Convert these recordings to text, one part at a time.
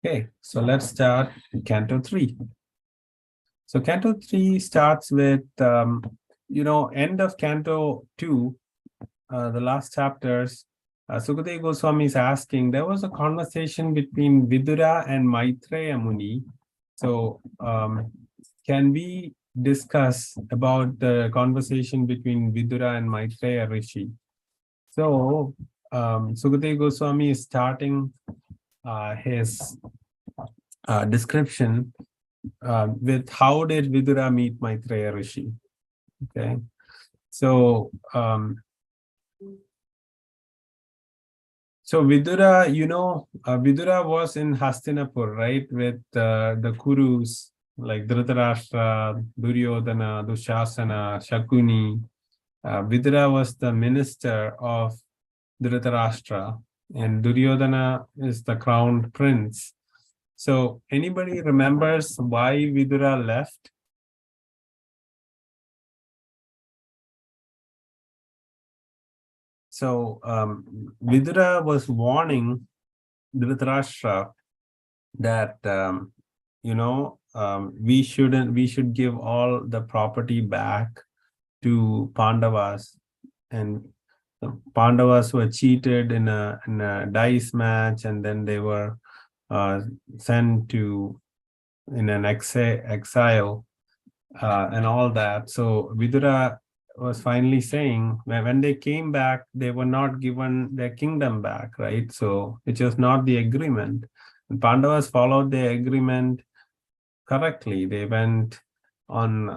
Okay, so let's start Canto 3. So Canto 3 starts with, end of Canto 2, the last chapters. Sukadeva Goswami is asking, there was a conversation between Vidura and Maitreya Muni. So can we discuss about the conversation between Vidura and Maitreya Rishi? So Sukadeva Goswami is starting his description with how did Vidura meet Maitreya Rishi? Okay, so Vidura, Vidura was in Hastinapur, right, with the Kurus like Dhritarashtra, Duryodhana, Dushasana, Shakuni. Vidura was the minister of Dhritarashtra, and Duryodhana is the crowned prince. So, anybody remembers why Vidura left? So Vidura was warning Dhritarashtra that we should give all the property back to Pandavas, and the Pandavas were cheated in a dice match, and then they were sent to in an exile and all that. So Vidura was finally saying when they came back, they were not given their kingdom back, right? So it was not the agreement. And Pandavas followed the agreement correctly. They went on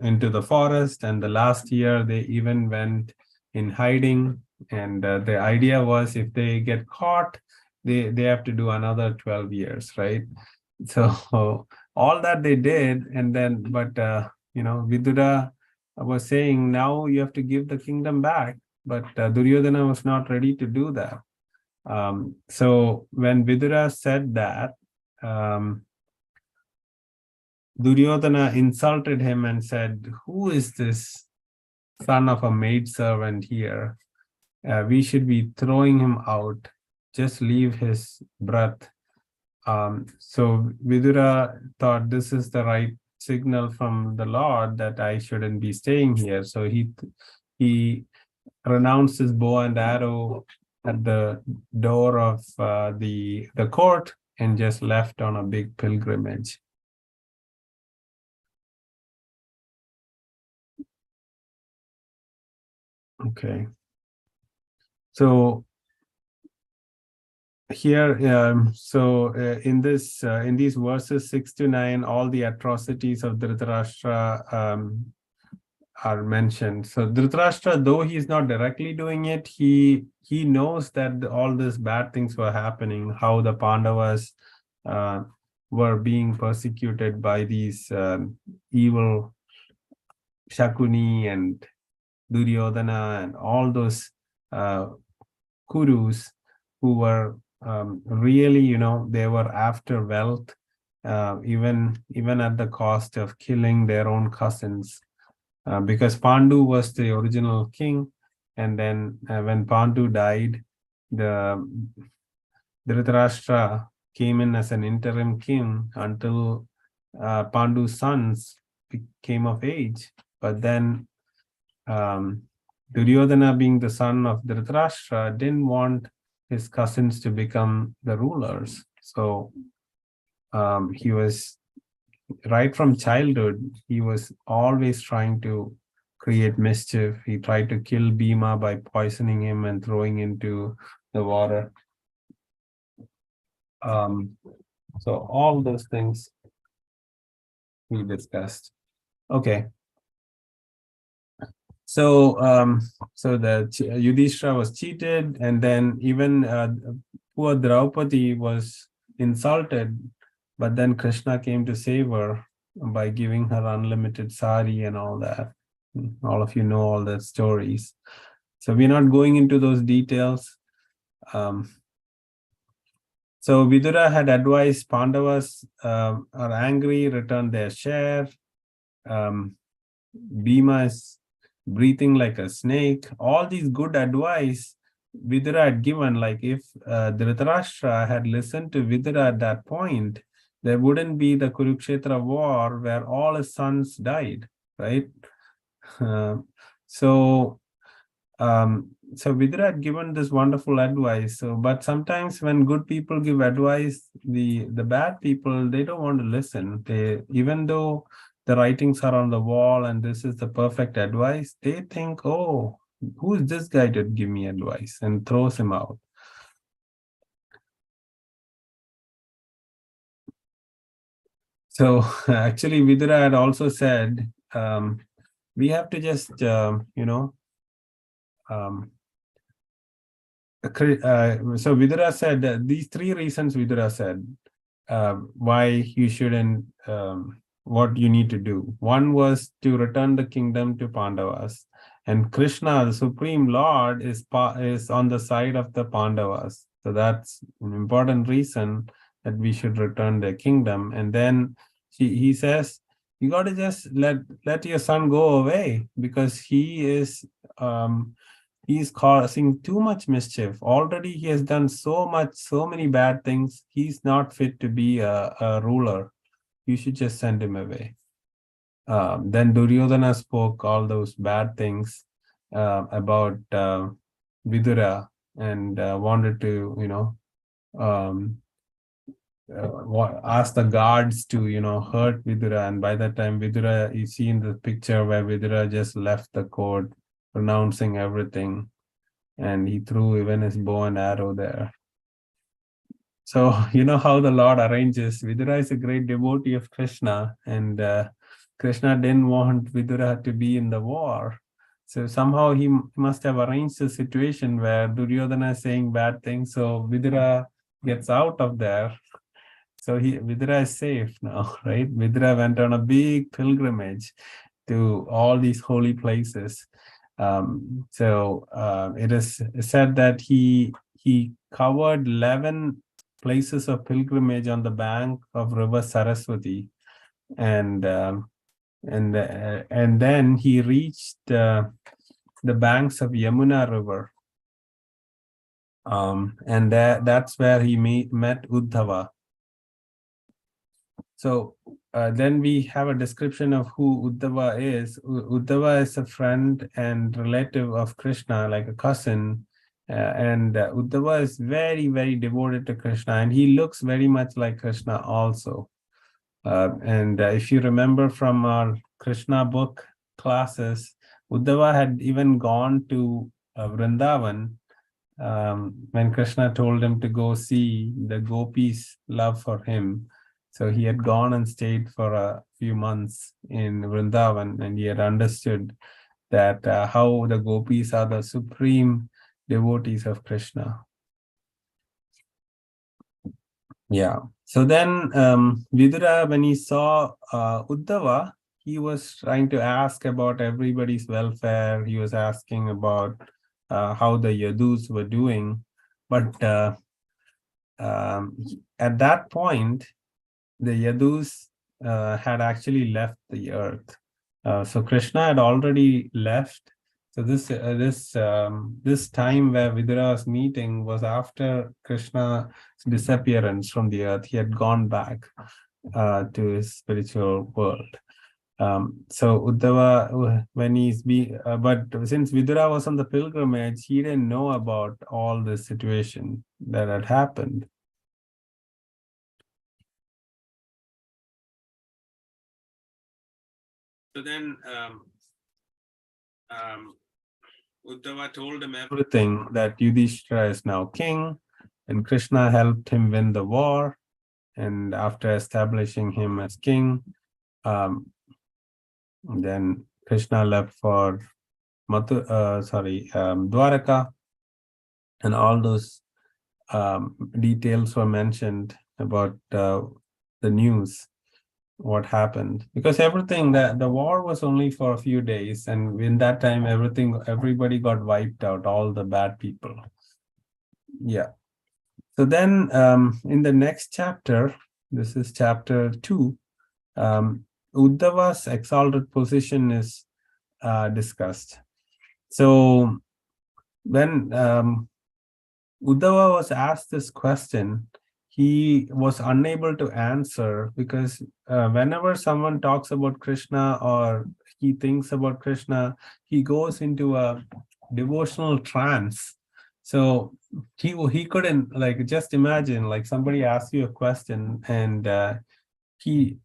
into the forest, and the last year they even went in hiding. And the idea was if they get caught, they have to do another 12 years, right? So all that they did, and then but Vidura was saying now you have to give the kingdom back, but Duryodhana was not ready to do that. So when Vidura said that, Duryodhana insulted him and said, "Who is this son of a maidservant here? We should be throwing him out. Just leave his breath." So Vidura thought this is the right signal from the Lord that I shouldn't be staying here. So he renounced his bow and arrow at the door of the court and just left on a big pilgrimage. Okay. So here, in these verses 6 to 9, all the atrocities of Dhritarashtra are mentioned. So Dhritarashtra, though he's not directly doing it, he knows that all these bad things were happening, how the Pandavas were being persecuted by these evil Shakuni and Duryodhana and all those Kurus who were really, they were after wealth, even at the cost of killing their own cousins. Because Pandu was the original king, and then when Pandu died, the Dhritarashtra came in as an interim king until Pandu's sons came of age. But then Duryodhana, being the son of Dhritarashtra, didn't want his cousins to become the rulers. So he was, right from childhood, he was always trying to create mischief. He tried to kill Bhima by poisoning him and throwing into the water. So all those things we discussed. Okay. So the Yudhishthira was cheated, and then even poor Draupadi was insulted, but then Krishna came to save her by giving her unlimited sari and all that. All of you know all the stories. So we're not going into those details. So Vidura had advised Pandavas are angry, return their share. Bhima is breathing like a snake. All these good advice Vidura had given, like if Dhritarashtra had listened to Vidura at that point, there wouldn't be the Kurukshetra war where all his sons died, right? Uh, so so Vidura had given this wonderful advice. So, but sometimes when good people give advice, the bad people, they don't want to listen. They, even though the writings are on the wall and this is the perfect advice, they think, oh, who is this guy to give me advice, and throws him out. So actually, Vidura had also said, we have to just, so Vidura said these three reasons. Vidura said why you shouldn't, what you need to do. One was to return the kingdom to Pandavas, and Krishna, the Supreme Lord, is on the side of the Pandavas. So that's an important reason that we should return the kingdom. And then he says, you got to just let your son go away, because he's causing too much mischief. Already he has done so many bad things. He's not fit to be a ruler. You should just send him away. Then Duryodhana spoke all those bad things about Vidura, and wanted to, ask the guards to, hurt Vidura. And by that time, Vidura, you see in the picture where Vidura just left the court, renouncing everything, and he threw even his bow and arrow there. So you know how the Lord arranges. Vidura is a great devotee of Krishna, and Krishna didn't want Vidura to be in the war. So somehow he must have arranged a situation where Duryodhana is saying bad things, so Vidura gets out of there. So Vidura is safe now, right? Vidura went on a big pilgrimage to all these holy places. It is said that he covered 11 places of pilgrimage on the bank of river Saraswati, and then he reached the banks of Yamuna River, and that's where he met Uddhava. So then we have a description of who Uddhava is. Uddhava is a friend and relative of Krishna, like a cousin. And Uddhava is very, very devoted to Krishna, and he looks very much like Krishna also. And if you remember from our Krishna book classes, Uddhava had even gone to Vrindavan when Krishna told him to go see the gopis' love for him. So he had gone and stayed for a few months in Vrindavan, and he had understood that how the gopis are the supreme devotees of Krishna. Yeah. So then Vidura, when he saw Uddhava, he was trying to ask about everybody's welfare. He was asking about how the Yadus were doing. But at that point, the Yadus had actually left the earth. So Krishna had already left. So this time where Vidura was meeting was after Krishna's disappearance from the earth. He had gone back to his spiritual world. So Uddhava, when but since Vidura was on the pilgrimage, he didn't know about all the situation that had happened. So then Uddhava told him everything, that Yudhishthira is now king, and Krishna helped him win the war. And after establishing him as king, then Krishna left for Dwaraka, and all those details were mentioned about the news, what happened, because everything, the war was only for a few days, and in that time everybody got wiped out, all the bad people. Yeah. So then in the next chapter, this is chapter 2, Uddhava's exalted position is discussed. So when Uddhava was asked this question, he was unable to answer because whenever someone talks about Krishna or he thinks about Krishna, he goes into a devotional trance. So he couldn't, like, just imagine, like, somebody asks you a question and he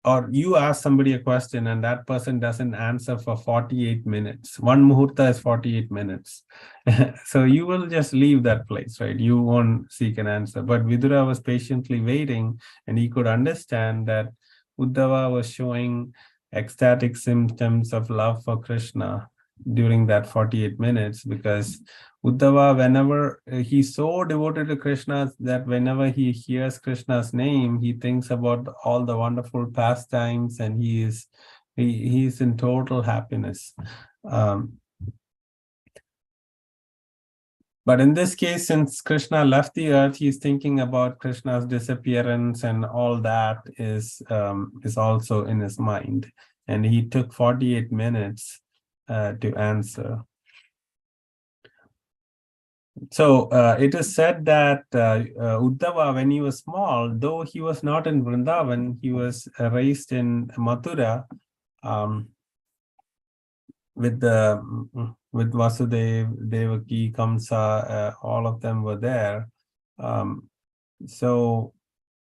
or you ask somebody a question and that person doesn't answer for 48 minutes. One muhurta is 48 minutes. So you will just leave that place, right? You won't seek an answer. But Vidura was patiently waiting and he could understand that Uddhava was showing ecstatic symptoms of love for Krishna during that 48 minutes, because Uddhava, whenever he's so devoted to Krishna that whenever he hears Krishna's name, he thinks about all the wonderful pastimes and he's in total happiness. But in this case, since Krishna left the earth, he's thinking about Krishna's disappearance, and all that is also in his mind. And he took 48 minutes to answer. So it is said that Uddhava, when he was small, though he was not in Vrindavan, he was raised in Mathura with Vasudev, Devaki, Kamsa, all of them were there. So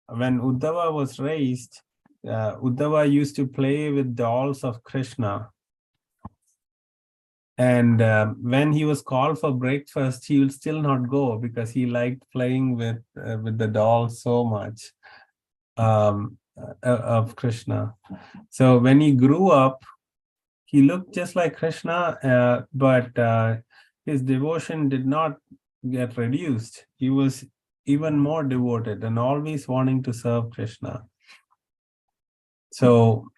when Uddhava was raised, Uddhava used to play with dolls of Krishna. And when he was called for breakfast, he would still not go because he liked playing with the doll so much of Krishna. So when he grew up, he looked just like Krishna, but his devotion did not get reduced. He was even more devoted and always wanting to serve Krishna. So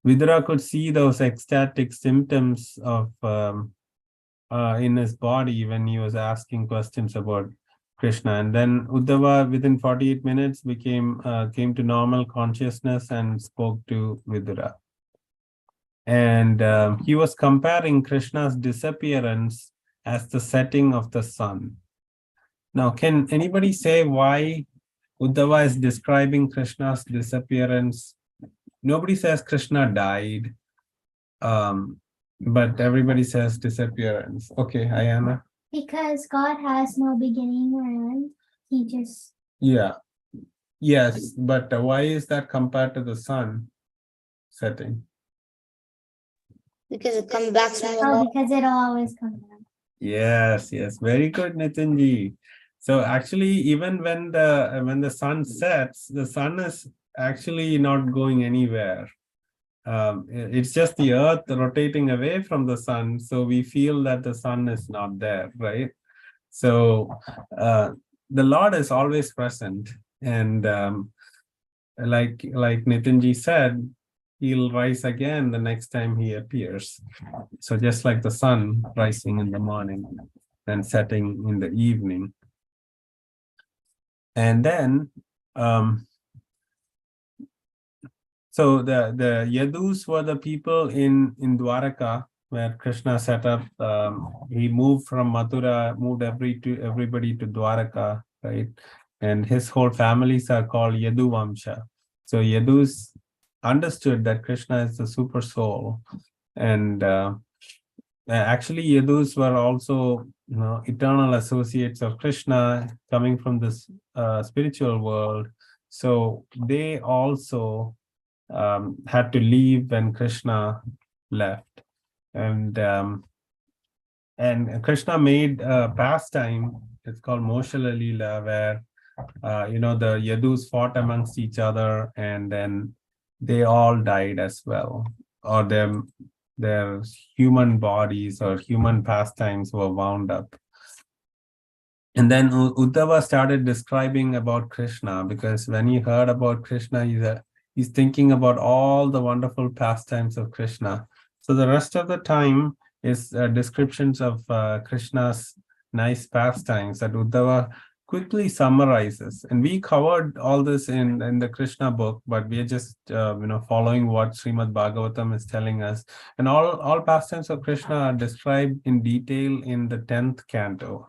Vidura could see those ecstatic symptoms of in his body when he was asking questions about Krishna. And then Uddhava, within 48 minutes, came to normal consciousness and spoke to Vidura. And he was comparing Krishna's disappearance as the setting of the sun. Now, can anybody say why Uddhava is describing Krishna's disappearance? Nobody says Krishna died, but everybody says disappearance. Okay, Ayana? Because God has no beginning or end. He just... Yeah. Yes, but why is that compared to the sun setting? Because it comes back to Oh, because it'll always come back. Yes, yes, very good, Nitinji. So actually, even when the sun sets, the sun is actually not going anywhere. It's just the earth rotating away from the sun, so we feel that the sun is not there, right? So the Lord is always present, and like Nitinji said, he'll rise again the next time he appears. So just like the sun rising in the morning and setting in the evening. And then so the Yadus were the people in Dwaraka where Krishna set up. He moved from Mathura, moved everybody to Dwaraka, right? And his whole families are called Yadu Vamsha. So Yadus understood that Krishna is the super soul, and actually Yadus were also, eternal associates of Krishna coming from this spiritual world. So they also had to leave when Krishna left, and Krishna made a pastime. It's called Moshala Leela, where the Yadus fought amongst each other, and then they all died as well, or their human bodies or human pastimes were wound up. And then Uddhava started describing about Krishna, because when he heard about Krishna, he's thinking about all the wonderful pastimes of Krishna. So the rest of the time is descriptions of Krishna's nice pastimes that Uddhava quickly summarizes, and we covered all this in the Krishna book, but we are just following what Srimad Bhagavatam is telling us. And all pastimes of Krishna are described in detail in the 10th canto.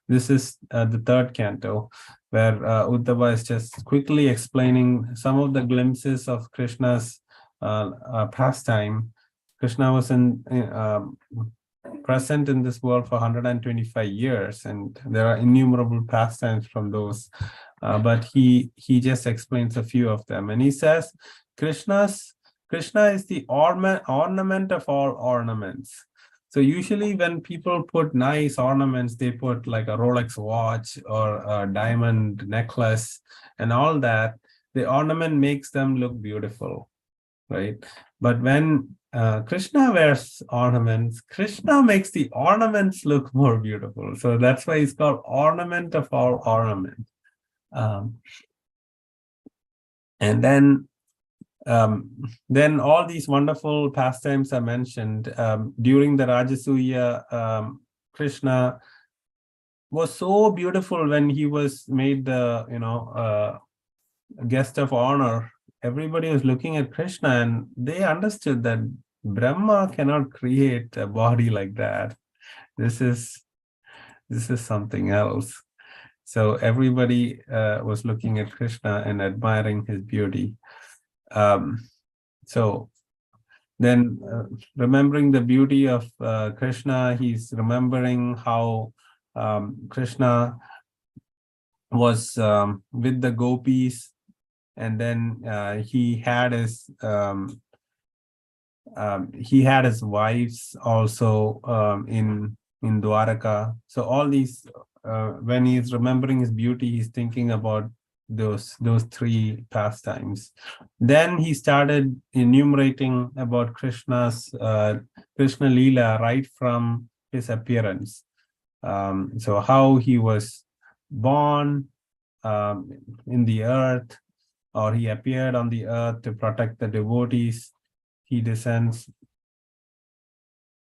This is the 3rd canto, where Uddhava is just quickly explaining some of the glimpses of Krishna's pastime. Krishna was present in this world for 125 years, and there are innumerable pastimes from those. But he just explains a few of them, and he says Krishna is the ornament of all ornaments. So usually when people put nice ornaments, they put like a Rolex watch or a diamond necklace and all that. The ornament makes them look beautiful, right? But when Krishna wears ornaments, Krishna makes the ornaments look more beautiful. So that's why it's called ornament of all ornament. And then all these wonderful pastimes are mentioned. During the Rajasuya, Krishna was so beautiful when he was made the guest of honor. Everybody was looking at Krishna, and they understood that Brahma cannot create a body like that. This is something else. So everybody was looking at Krishna and admiring his beauty. So then remembering the beauty of Krishna, he's remembering how Krishna was with the gopis, and then he had his wives also in Dwaraka. So all these, when he's remembering his beauty, he's thinking about those 3 pastimes. Then he started enumerating about Krishna's Krishna Leela right from his appearance. So how he was born in the earth, or he appeared on the earth to protect the devotees. He descends.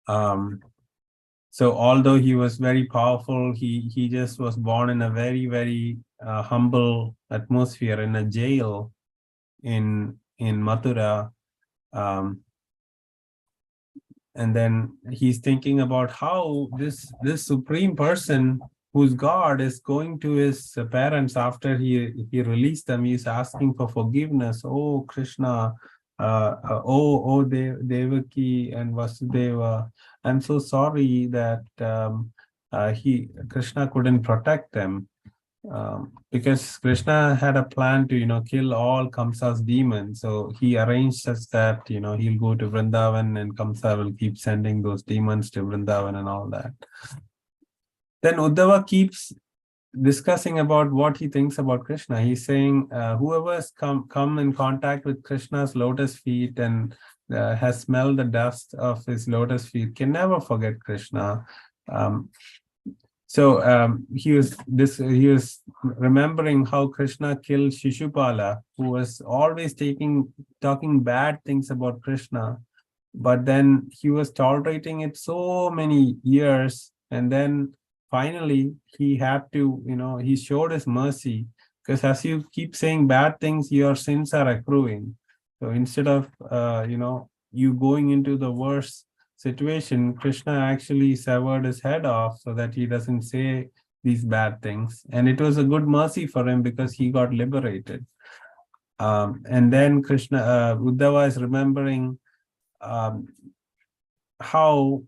So although he was very powerful, he just was born in a very, very humble atmosphere in a jail in Mathura. And then he's thinking about how this supreme person whose God is going to his parents after he released them. He's asking for forgiveness. Oh, Krishna, oh Devaki and Vasudeva, I'm so sorry that Krishna couldn't protect them. Because Krishna had a plan to, kill all Kamsa's demons. So he arranged such that, he'll go to Vrindavan and Kamsa will keep sending those demons to Vrindavan and all that. Then Uddhava keeps discussing about what he thinks about Krishna. He's saying, whoever has come in contact with Krishna's lotus feet and has smelled the dust of his lotus feet can never forget Krishna. So he was remembering how Krishna killed Shishupala, who was always talking bad things about Krishna, but then he was tolerating it so many years, and then finally he had to, he showed his mercy, because as you keep saying bad things, your sins are accruing. So instead of you going into the worst situation, Krishna actually severed his head off so that he doesn't say these bad things. And it was a good mercy for him because he got liberated. And then Uddhava is remembering how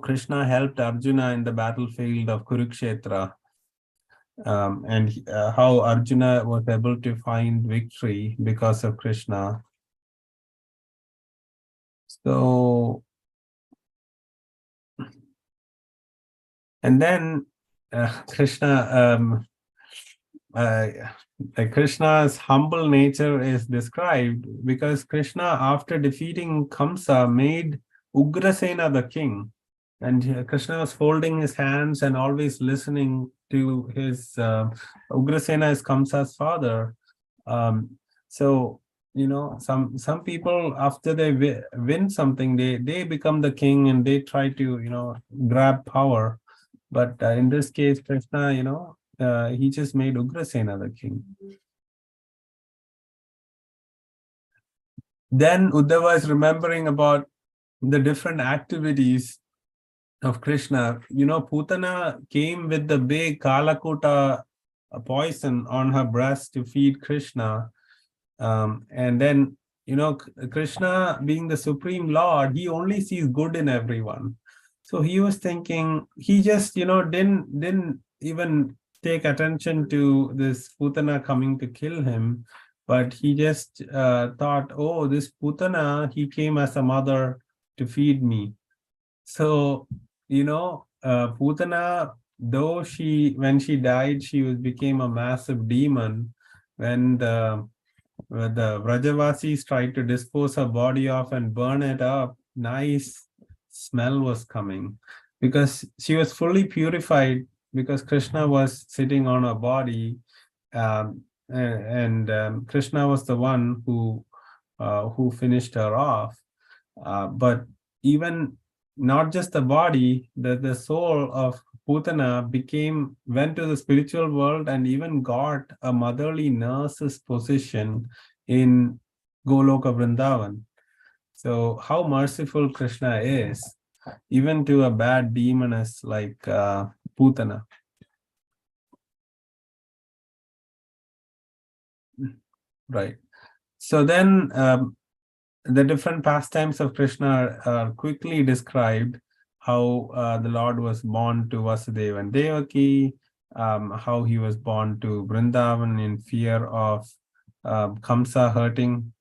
Krishna helped Arjuna in the battlefield of Kurukshetra, and how Arjuna was able to find victory because of Krishna. So, and then Krishna's humble nature is described because Krishna, after defeating Kamsa, made Ugrasena the king. And Krishna was folding his hands and always listening to his Ugrasena is Kamsa's father. So some people, after they win something, they become the king and they try to grab power. But in this case, Krishna, he just made Ugrasena the king. Then Uddhava is remembering about the different activities of Krishna. Putana came with the big Kalakuta poison on her breast to feed Krishna. And then, Krishna being the Supreme Lord, he only sees good in everyone. So he was thinking, he just, didn't even take attention to this Putana coming to kill him, but he just thought, oh, this Putana, he came as a mother to feed me. So, Putana, though when she died, she became a massive demon. When the Vrajavasis tried to dispose her body off and burn it up, nice smell was coming because she was fully purified, because Krishna was sitting on her body, and Krishna was the one who finished her off. But even not just the body, the soul of Putana went to the spiritual world and even got a motherly nurse's position in Goloka Vrindavan. So how merciful Krishna is, even to a bad demoness like Putana. Right. So then the different pastimes of Krishna are quickly described, how the Lord was born to Vasudeva and Devaki, how he was born to Vrindavan in fear of Kamsa hurting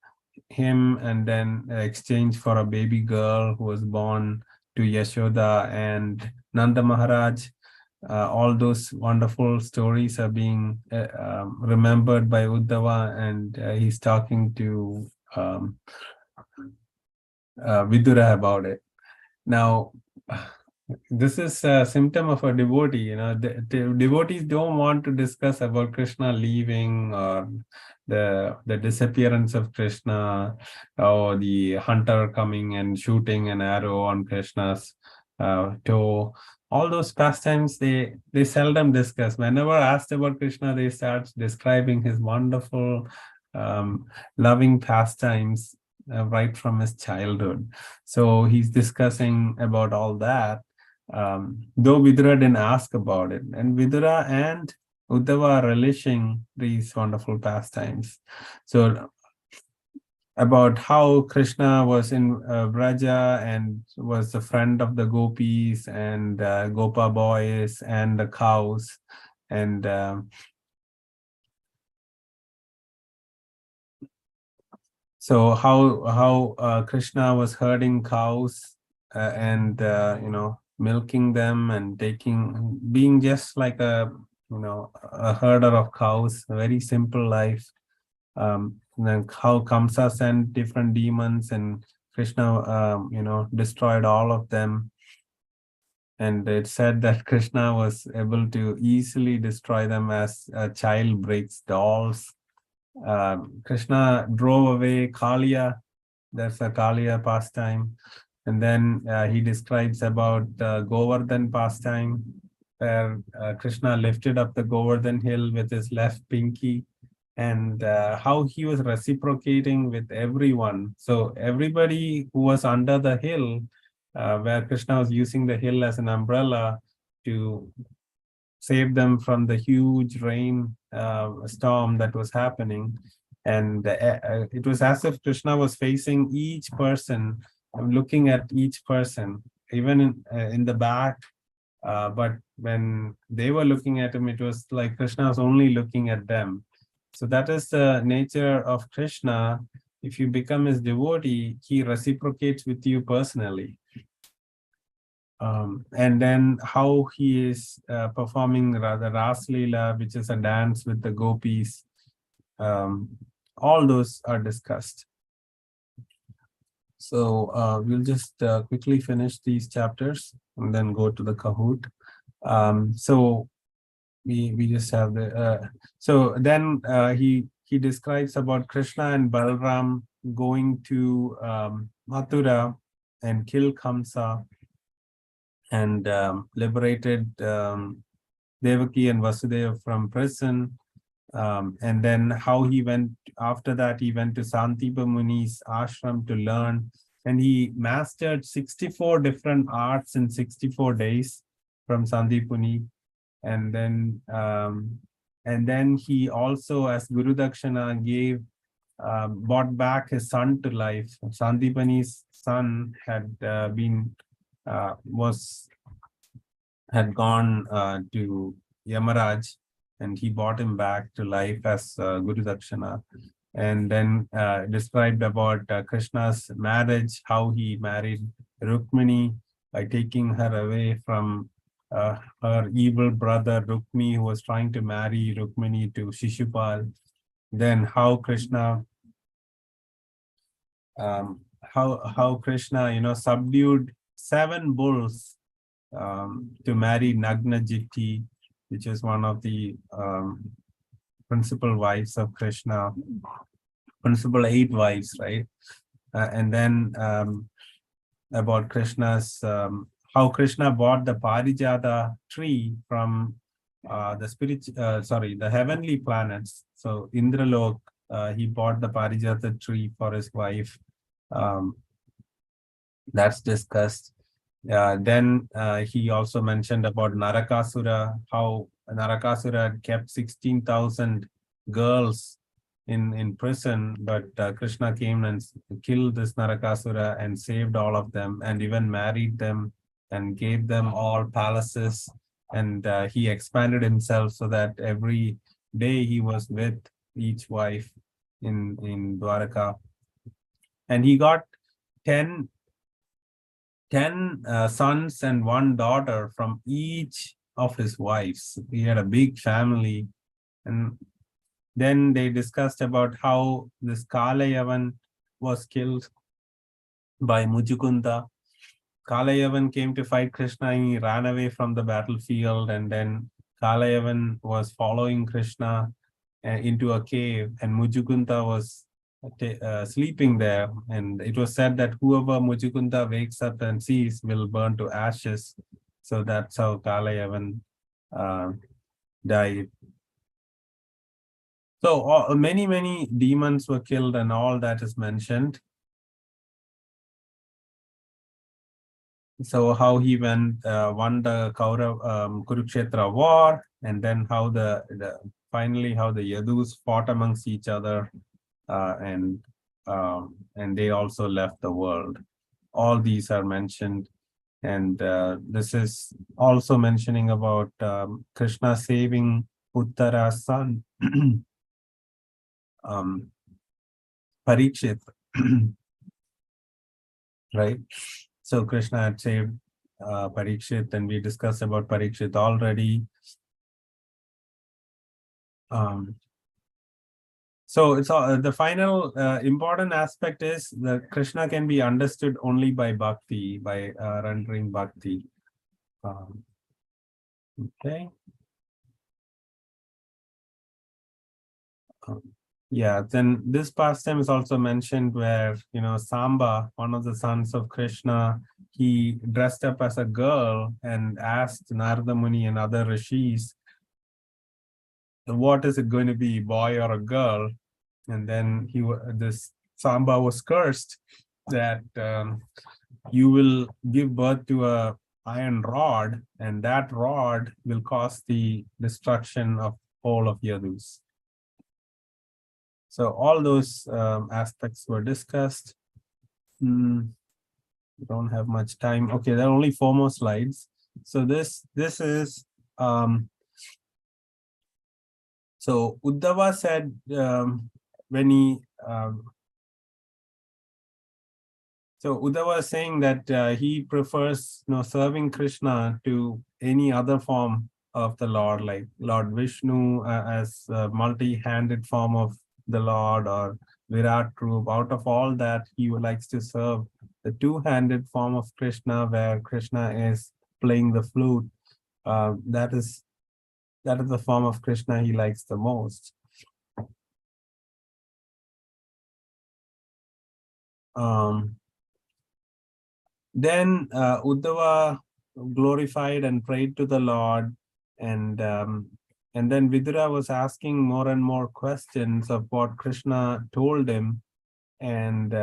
him, and then exchange for a baby girl who was born to Yashoda and Nanda Maharaj. All those wonderful stories are being remembered by Uddhava, and he's talking to Vidura about it. Now, this is a symptom of a devotee. The devotees don't want to discuss about Krishna leaving or the disappearance of Krishna, or the hunter coming and shooting an arrow on Krishna's toe. All those pastimes they seldom discuss. Whenever asked about Krishna, they start describing his wonderful, loving pastimes right from his childhood. So he's discussing about all that, though Vidura didn't ask about it. And Vidura and Uddhava are relishing these wonderful pastimes. So about how Krishna was in Vraja and was a friend of the gopis and Gopa boys and the cows, and so how Krishna was herding cows and milking them and being just like a herder of cows, a very simple life. And then how Kamsa sent different demons and Krishna destroyed all of them. And it said that Krishna was able to easily destroy them as a child breaks dolls. Krishna drove away Kaliya. That's a Kaliya pastime. And then he describes about Govardhan pastime, where Krishna lifted up the Govardhan hill with his left pinky, and how he was reciprocating with everyone. So everybody who was under the hill, where Krishna was using the hill as an umbrella to save them from the huge rain storm that was happening. And it was as if Krishna was facing each person, looking at each person, even in the back. But when they were looking at him, it was like Krishna was only looking at them. So that is the nature of Krishna. If you become his devotee, he reciprocates with you personally. And then how he is performing the Ras Leela, which is a dance with the gopis. All those are discussed. So we'll just quickly finish these chapters and then go to the Kahoot. So we just have the so then he describes about Krishna and Balram going to Mathura and kill Kamsa, and liberated Devaki and Vasudeva from prison. And then how he went, after that, he went to Santipa Muni's ashram to learn. And he mastered 64 different arts in 64 days from Santipa Muni. And then he also, as Guru Dakshana, brought back his son to life. Sandipani's son had gone to Yamaraj, and he brought him back to life as Guru Dakshana. And then described about Krishna's marriage, how he married Rukmini by taking her away from her evil brother Rukmi, who was trying to marry Rukmini to Shishupal. Then how Krishna, how Krishna, subdued 7 bulls to marry Nagnajiti, which is one of the principal wives of Krishna, principal 8 wives, right? And then about Krishna's, how Krishna bought the Parijata tree from the heavenly planets. So Indralok, he bought the Parijata tree for his wife. That's discussed. Then he also mentioned about Narakasura, how Narakasura had kept 16,000 girls in prison, but Krishna came and killed this Narakasura and saved all of them, and even married them and gave them all palaces. And he expanded himself so that every day he was with each wife in Dwaraka. And he got 10 sons and 1 daughter from each of his wives. He had a big family. And then they discussed about how this Kalayavan was killed by Mujukunda. Kalayavan came to fight Krishna, and he ran away from the battlefield, and then Kalayavan was following Krishna into a cave, and Mujukunda was sleeping there, and it was said that whoever Mujukunda wakes up and sees will burn to ashes. So that's how Kalayavan died. So many demons were killed, and all that is mentioned. So how he won the Kurukshetra war, and then how finally how the Yadus fought amongst each other, and they also left the world. All these are mentioned, and this is also mentioning about Krishna saving Uttara's son, Parikshit, right? So Krishna had saved Parikshit, and we discussed about Parikshit already. So it's the final important aspect is that Krishna can be understood only by bhakti, by rendering bhakti. Okay. Yeah, then this pastime is also mentioned where, Samba, one of the sons of Krishna, he dressed up as a girl and asked Narada Muni and other rishis, what is it going to be, boy or a girl? And then this Samba was cursed that you will give birth to a iron rod, and that rod will cause the destruction of all of Yadus. So all those aspects were discussed. We don't have much time. Okay, there are only 4 more slides. So this is so Uddhava said when he so Uddhava was saying that he prefers serving Krishna to any other form of the Lord, like Lord Vishnu as a multi-handed form of the Lord, or Virat Roop. Out of all that, he likes to serve the 2-handed form of Krishna, where Krishna is playing the flute. That is the form of Krishna he likes the most. Then Uddhava glorified and prayed to the Lord, and then Vidura was asking more and more questions of what Krishna told him, and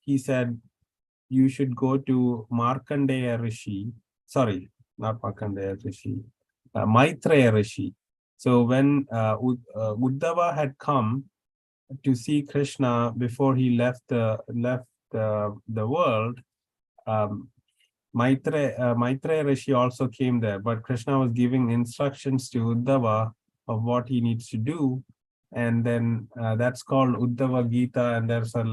he said, "You should go to Markandeya Rishi." Sorry, not Markandeya Rishi, Maitreya Rishi. So when Uddhava had come to see Krishna before he left the world, Maitreya Rishi also came there, but Krishna was giving instructions to Uddhava of what he needs to do. And then that's called Uddhava Gita, and there's a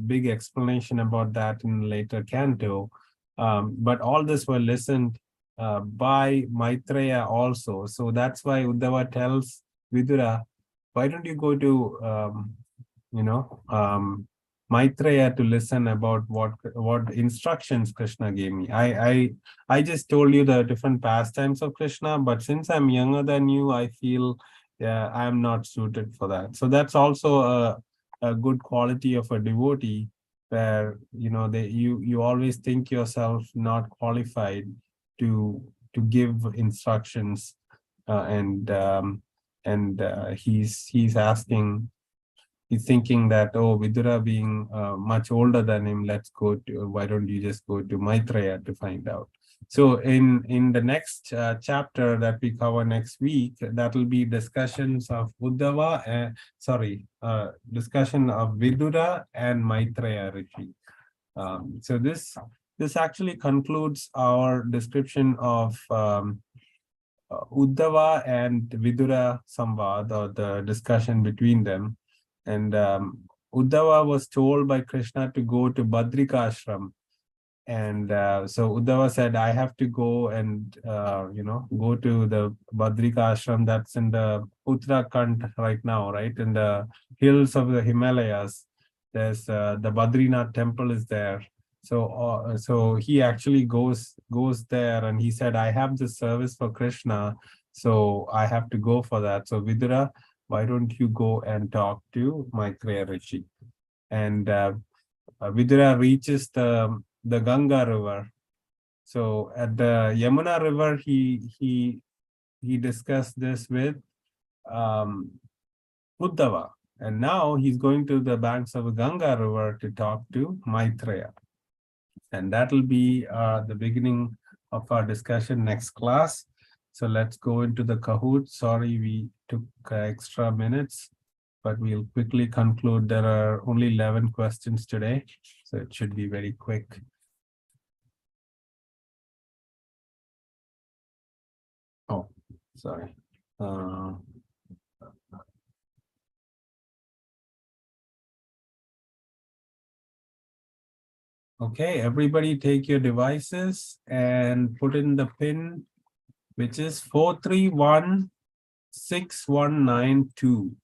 big explanation about that in later canto. But all this were listened by Maitreya also. So that's why Uddhava tells Vidura, why don't you go to, Maitreya to listen about what instructions Krishna gave me. I just told you the different pastimes of Krishna, but since I'm younger than you, I feel I'm not suited for that. So that's also a good quality of a devotee, where you always think yourself not qualified to give instructions, and he's asking. He's thinking that, oh, Vidura being much older than him, why don't you just go to Maitreya to find out? So in the next chapter that we cover next week, that will be discussions of Uddhava, discussion of Vidura and Maitreya Rishi. So this actually concludes our description of Uddhava and Vidura Samvad, or the discussion between them. And Uddhava was told by Krishna to go to Badrika Ashram. And so Uddhava said, I have to go and, go to the Badrika Ashram that's in the Uttarakhand right now, right? In the hills of the Himalayas. There's the Badrinath temple is there. So he actually goes there, and he said, I have this service for Krishna, so I have to go for that. So Vidura, why don't you go and talk to Maitreya Rishi? And Vidura reaches the Ganga river. So at the Yamuna river, he discussed this with Uddhava. And now he's going to the banks of the Ganga river to talk to Maitreya. And that will be the beginning of our discussion next class. So let's go into the Kahoot. Sorry, we took extra minutes, but we'll quickly conclude. There are only 11 questions today, so it should be very quick. Oh, sorry. Okay, everybody take your devices and put in the pin, which is 4316192.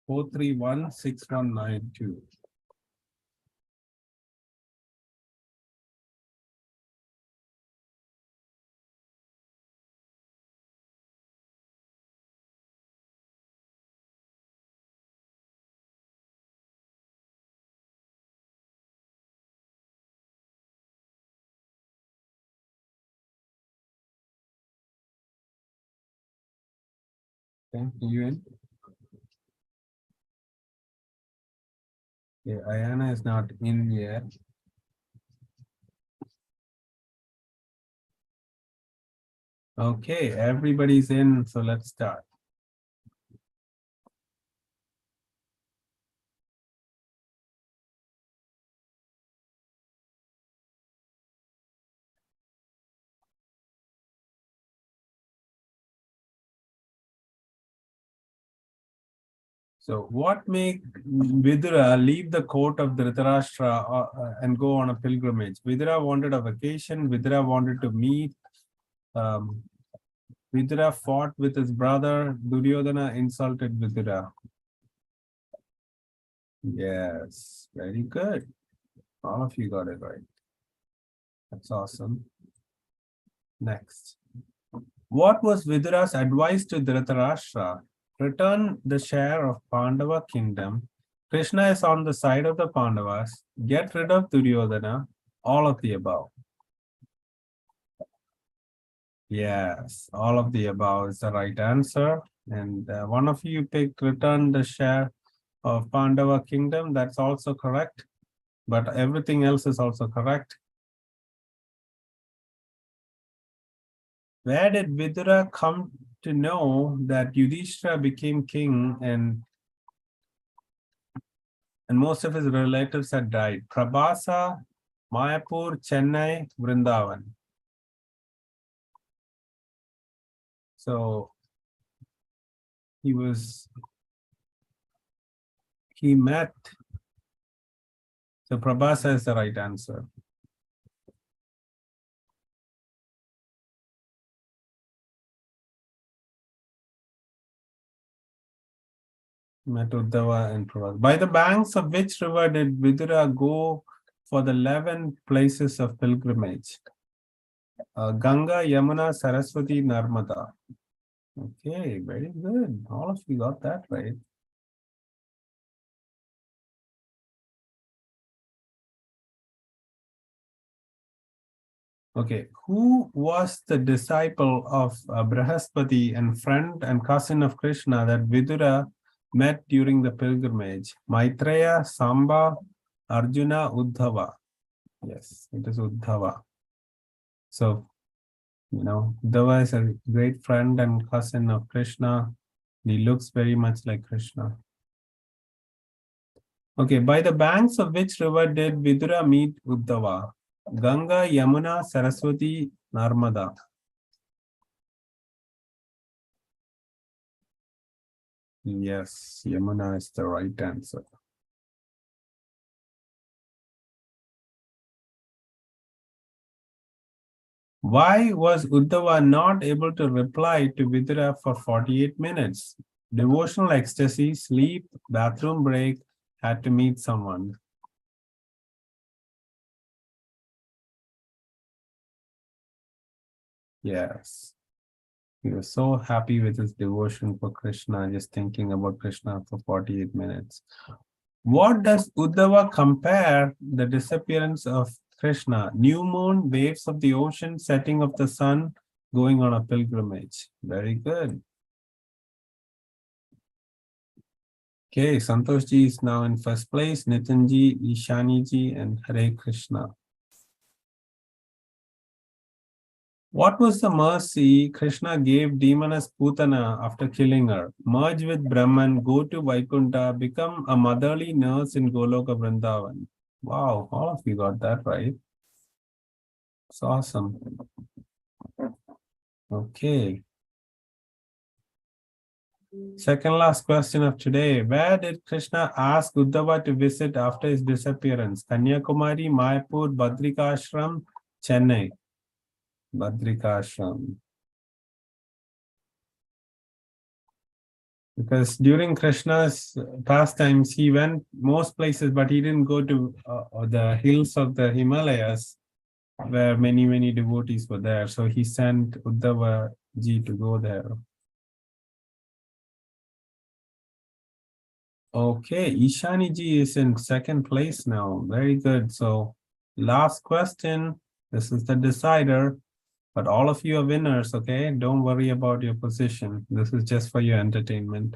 4316192. Okay, you in? Yeah, Ayana is not in yet. Okay, everybody's in, so let's start. So what made Vidura leave the court of Dhritarashtra and go on a pilgrimage? Vidura wanted a vacation. Vidura wanted to meet. Vidura fought with his brother. Duryodhana insulted Vidura. Yes, very good. All of you got it right. That's awesome. Next. What was Vidura's advice to Dhritarashtra? Return the share of Pandava kingdom. Krishna is on the side of the Pandavas. Get rid of Duryodhana. All of the above. Yes, all of the above is the right answer. And one of you picked return the share of Pandava kingdom. That's also correct. But everything else is also correct. Where did Vidura come to know that Yudhishthira became king and most of his relatives had died? Prabhasa, Mayapur, Chennai, Vrindavan. So he met, so Prabhasa is the right answer. Met Uddhava and Prabhasa. By the banks of which river did Vidura go for the 11 places of pilgrimage? Ganga, Yamuna, Saraswati, Narmada. Okay, very good. All of you got that right. Okay, who was the disciple of Brihaspati and friend and cousin of Krishna that Vidura met during the pilgrimage? Maitreya, Samba, Arjuna, Uddhava. Yes, it is Uddhava. So, Uddhava is a great friend and cousin of Krishna. He looks very much like Krishna. Okay, by the banks of which river did Vidura meet Uddhava? Ganga, Yamuna, Saraswati, Narmada. Yes, Yamuna is the right answer. Why was Uddhava not able to reply to Vidura for 48 minutes? Devotional ecstasy, sleep, bathroom break, had to meet someone. Yes. He was so happy with his devotion for Krishna, just thinking about Krishna for 48 minutes. What does Uddhava compare the disappearance of Krishna? New moon, waves of the ocean, setting of the sun, going on a pilgrimage. Very good. Okay, Santoshji is now in first place, Nitinji, Ishaniji, and Hare Krishna. What was the mercy Krishna gave demoness Putana after killing her? Merge with Brahman, go to Vaikuntha, become a motherly nurse in Goloka Vrindavan. Wow, all of you got that right. It's awesome. Okay. Second last question of today. Where did Krishna ask Uddhava to visit after his disappearance? Kanyakumari, Mayapur, Badrikashram, Chennai. Badrikashram. Because during Krishna's pastimes, he went most places, but he didn't go to the hills of the Himalayas, where many, many devotees were there. So he sent Uddhava ji to go there. Okay, Ishani ji is in second place now. Very good. So last question. This is the decider. But all of you are winners, okay? Don't worry about your position. This is just for your entertainment.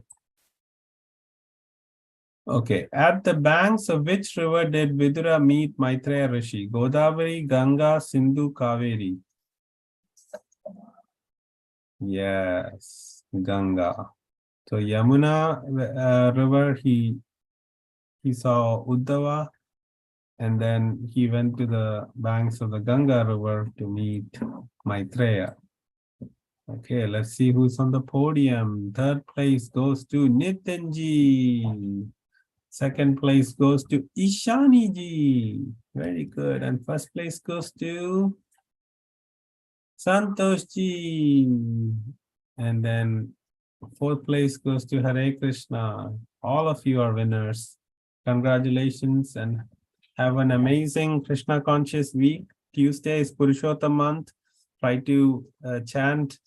Okay, at the banks of which river did Vidura meet Maitreya Rishi? Godavari, Ganga, Sindhu, Kaveri. Yes, Ganga. So Yamuna river, he saw Uddhava, and then he went to the banks of the Ganga river to meet Maitreya. Okay, let's see who's on the podium. Third place goes to Nitinji. Second place goes to Ishani ji. Very good. And first place goes to Santosh ji. And then fourth place goes to Hare Krishna. All of you are winners. Congratulations and have an amazing Krishna conscious week. Tuesday is Purushottam month. Try to chant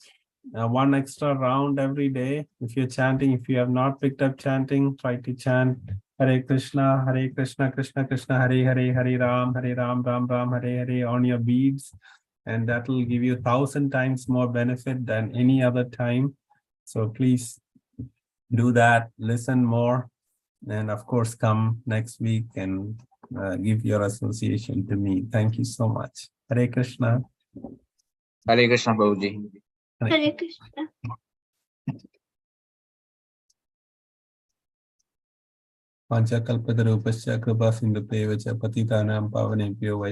one extra round every day. If you're chanting, if you have not picked up chanting, try to chant Hare Krishna, Krishna Krishna, Hare Hare, Hare Ram, Ram Ram, Hare Hare on your beads. and that will give you 1,000 times more benefit than any other time. So please do that, listen more, and of course, come next week and give your association to me. Thank you so much. Hare Krishna. Hare Krishna, Prabhuji. Hare Krishna. Panchakalpatarupasya kripa sindhupeva cha patitanam pavanebhyo